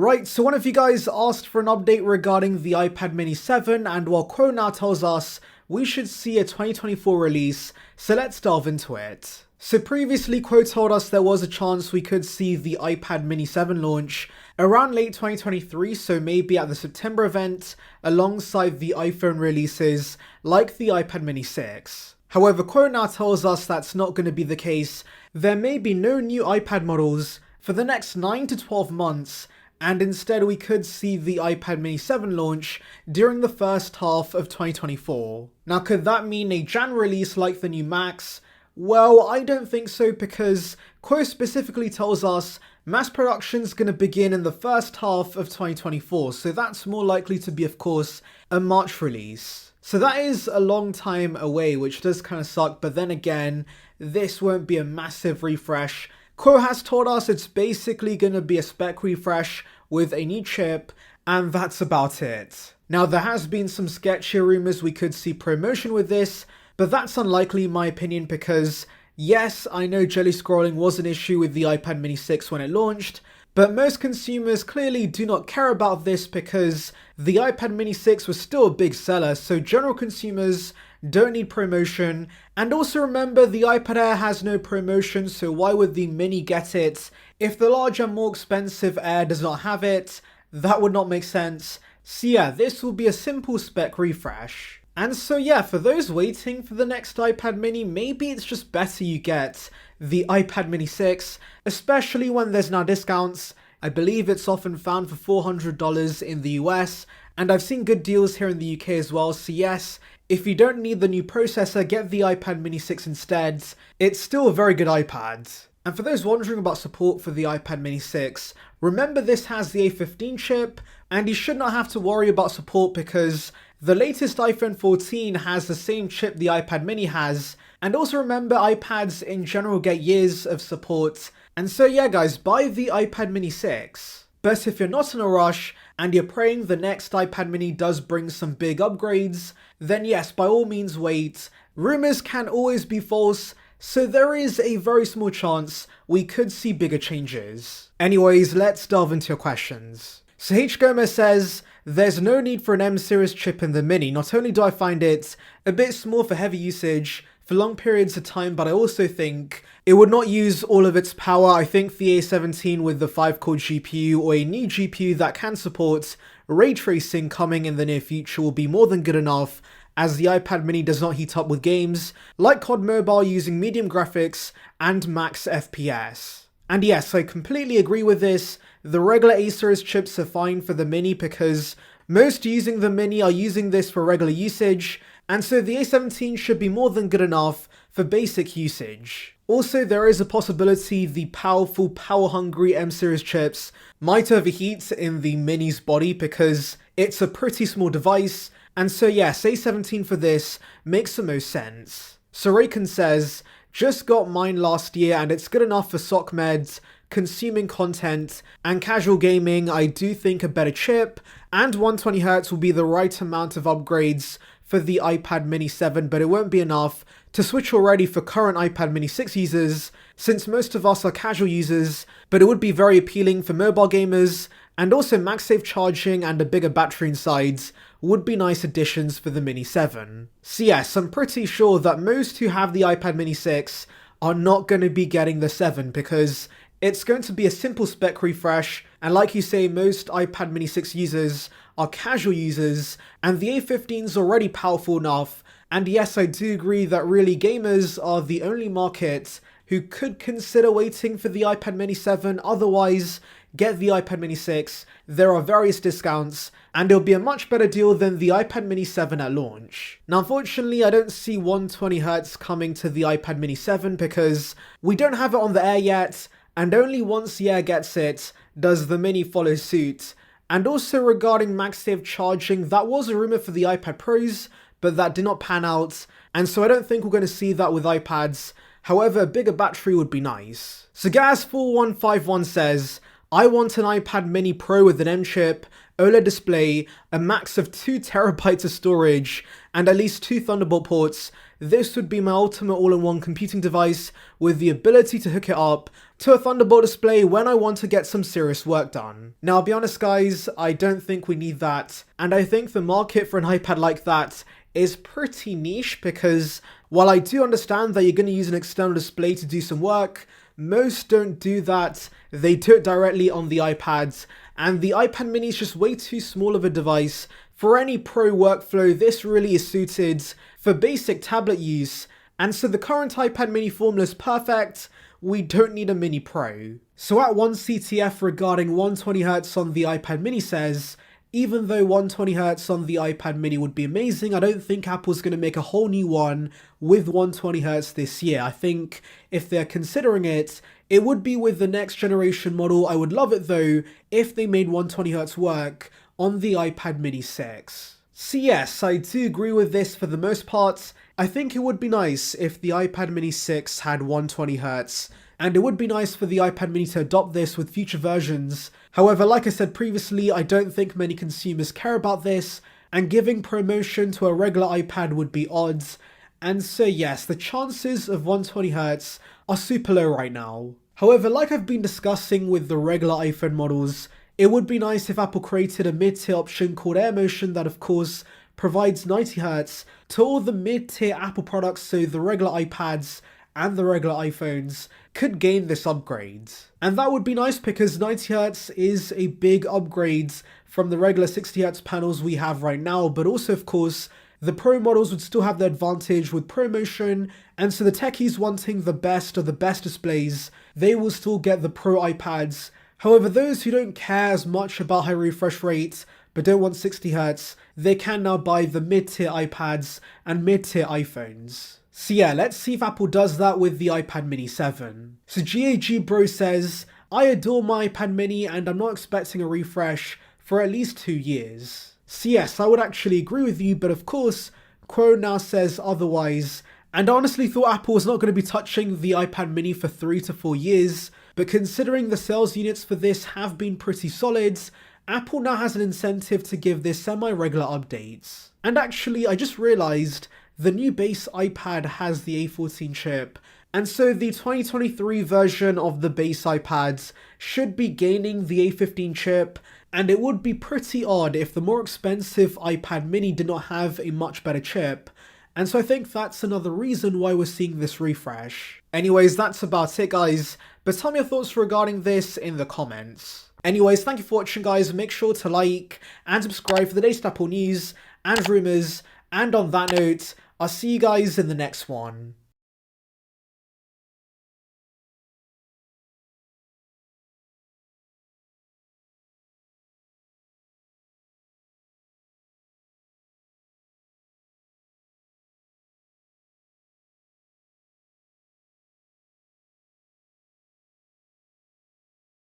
Right, so one of you guys asked for an update regarding the iPad mini 7, and while Quo now tells us we should see a 2024 release, so let's delve into it. So previously Quo told us there was a chance we could see the iPad mini 7 launch around late 2023, so maybe at the September event, alongside the iPhone releases like the iPad mini 6. However, Quo now tells us that's not going to be the case. There may be no new iPad models for the next 9 to 12 months, and instead we could see the iPad mini 7 launch during the first half of 2024. Now, could that mean a Jan release like the new Macs? Well, I don't think so, because Quo specifically tells us mass production's going to begin in the first half of 2024, so that's more likely to be, of course, a March release. So that is a long time away, which does kind of suck, but then again, this won't be a massive refresh. Quo has told us it's basically going to be a spec refresh with a new chip, and that's about it. Now, there has been some sketchy rumors we could see promotion with this, but that's unlikely in my opinion, because yes, I know jelly scrolling was an issue with the iPad mini 6 when it launched, but most consumers clearly do not care about this because the iPad mini 6 was still a big seller, so general consumers don't need promotion. And also remember, the iPad Air has no promotion, so why would the mini get it? If the larger, more expensive Air does not have it, that would not make sense. So yeah, this will be a simple spec refresh. And so yeah, for those waiting for the next iPad mini, maybe it's just better you get the iPad mini 6, especially when there's now discounts. I believe it's often found for $400 in the US, and I've seen good deals here in the UK as well, so yes, if you don't need the new processor, get the iPad mini 6 instead. It's still a very good iPad. And for those wondering about support for the iPad mini 6, remember this has the A15 chip, and you should not have to worry about support because the latest iPhone 14 has the same chip the iPad mini has, and also remember iPads in general get years of support. And so yeah guys, buy the iPad mini 6. But if you're not in a rush and you're praying the next iPad mini does bring some big upgrades, then yes, by all means wait. Rumors can always be false, so there is a very small chance we could see bigger changes. Anyways, let's delve into your questions. So H. Gomez says, there's no need for an M series chip in the mini. Not only do I find it a bit small for heavy usage for long periods of time, but I also think it would not use all of its power. I think the A17 with the 5-core GPU or a new GPU that can support ray tracing coming in the near future will be more than good enough, as the iPad mini does not heat up with games like COD Mobile using medium graphics and max FPS. And yes, I completely agree with this. The regular A series chips are fine for the mini because most using the mini are using this for regular usage, and so the A17 should be more than good enough for basic usage. Also, there is a possibility the powerful, power-hungry M series chips might overheat in the mini's body because it's a pretty small device, and so yes, A17 for this makes the most sense. So Raycon says, just got mine last year and it's good enough for sock meds, consuming content, and casual gaming. I do think a better chip and 120Hz will be the right amount of upgrades for the iPad mini 7, but it won't be enough to switch already for current iPad mini 6 users, since most of us are casual users, but it would be very appealing for mobile gamers, and also MagSafe charging and a bigger battery inside would be nice additions for the mini 7. So yes, I'm pretty sure that most who have the iPad mini 6 are not going to be getting the 7 because it's going to be a simple spec refresh, and like you say, most iPad mini 6 users are casual users, and the A15 is already powerful enough. And yes, I do agree that really gamers are the only market who could consider waiting for the iPad mini 7, otherwise get the iPad mini 6, there are various discounts, and it'll be a much better deal than the iPad mini 7 at launch. Now unfortunately, I don't see 120Hz coming to the iPad mini 7 because we don't have it on the Air yet, and only once the Air gets it does the mini follow suit. And also regarding MagSafe charging, that was a rumor for the iPad Pros, but that did not pan out, and so I don't think we're going to see that with iPads. However, a bigger battery would be nice. So Gaz4151 says, I want an iPad mini Pro with an M chip, OLED display, a max of 2 terabytes of storage, and at least 2 Thunderbolt ports. This would be my ultimate all-in-one computing device with the ability to hook it up to a Thunderbolt display when I want to get some serious work done. Now, I'll be honest guys, I don't think we need that, and I think the market for an iPad like that is pretty niche because while I do understand that you're going to use an external display to do some work, most don't do that. They do it directly on the iPads, and the iPad mini is just way too small of a device. For any pro workflow, this really is suited for basic tablet use, and so the current iPad mini formula is perfect. We don't need a mini Pro. So at 1CTF regarding 120Hz on the iPad mini says, even though 120Hz on the iPad mini would be amazing, I don't think Apple's going to make a whole new one with 120Hz this year. I think if they're considering it, it would be with the next generation model. I would love it though if they made 120Hz work on the iPad mini 6. So yes, I do agree with this for the most part. I think it would be nice if the iPad mini 6 had 120Hz. And it would be nice for the iPad mini to adopt this with future versions. However, like I said previously, I don't think many consumers care about this, and giving promotion to a regular iPad would be odd. And so yes, the chances of 120Hz are super low right now. However, like I've been discussing with the regular iPhone models, it would be nice if Apple created a mid-tier option called AirMotion that of course provides 90Hz to all the mid-tier Apple products, so the regular iPads and the regular iPhones could gain this upgrade. And that would be nice because 90Hz is a big upgrade from the regular 60Hz panels we have right now, but also of course the Pro models would still have the advantage with ProMotion, and so the techies wanting the best of the best displays, they will still get the Pro iPads. However, those who don't care as much about high refresh rate but don't want 60Hz, they can now buy the mid-tier iPads and mid-tier iPhones. So yeah, let's see if Apple does that with the iPad mini 7. So GAG Bro says, I adore my iPad mini and I'm not expecting a refresh for at least 2 years. So yes, I would actually agree with you, but of course, Quo now says otherwise. And I honestly thought Apple was not going to be touching the iPad mini for 3 to 4 years, but considering the sales units for this have been pretty solid, Apple now has an incentive to give this semi-regular updates. And actually, I just realized the new base iPad has the A14 chip, and so the 2023 version of the base iPads should be gaining the A15 chip, and it would be pretty odd if the more expensive iPad mini did not have a much better chip, and so I think that's another reason why we're seeing this refresh. Anyways, that's about it guys, but tell me your thoughts regarding this in the comments. Anyways, thank you for watching guys, make sure to like and subscribe for the latest Apple news and rumours, and on that note, I'll see you guys in the next one.